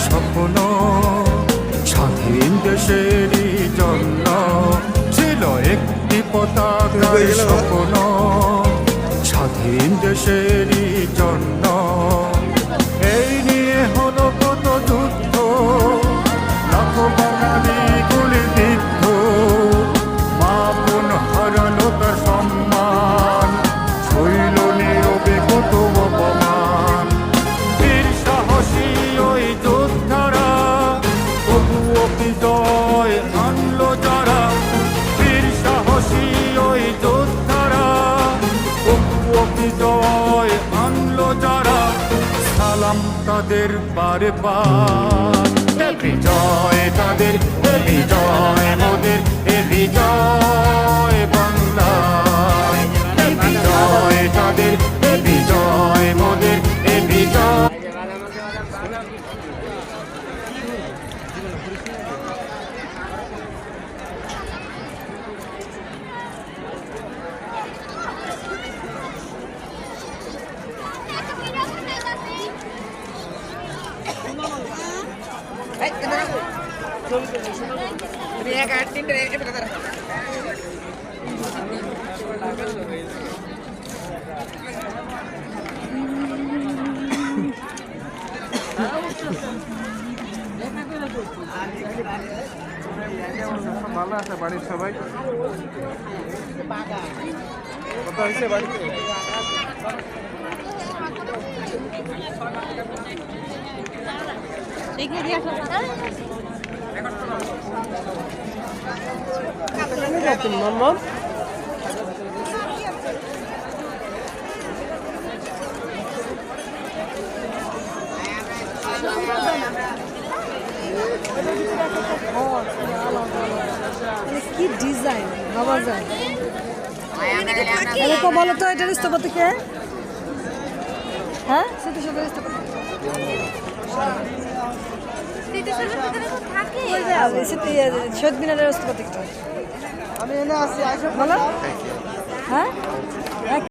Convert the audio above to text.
স্বপ্ন স্বাধীন দেশেরই জন্য ছিল একটি পতাকার স্বপ্ন স্বাধীন দেশেরই জন্য। এই নিয়ে হলো কত যুদ্ধ, লাখো বাঙালি গুলিবিদ্ধ, মা বোন হারালো তার সম্মান, শৈল নীরবে কত অপমান। বীর সাহসী ওই যোদ্ধারা তবুও বিজয় আনলো যারা, বীর সাহসী ওই যোদ্ধারা তবুও বিজয় আনলো যারা, সালাম তাদের বারে বার। এ বিজয় তাদের, এ বিজয় মোদের, এ বিজয় বাংলায়। এ বিজয় তাদের, এ বিজয় মোদের, এ বিজয়। ভালো আছে বাড়ির সবাই? কত হয়েছে বাড়িতে? মাম্মা কি ডিজাইন ভাবা যায়। তো বলো তো এটার স্থপতি কে? হ্যাঁ স্মৃতিসৌধের স্থপতি শহীদ মিনারের স্থপতি আমি এনে আসি বলো। হ্যাঁ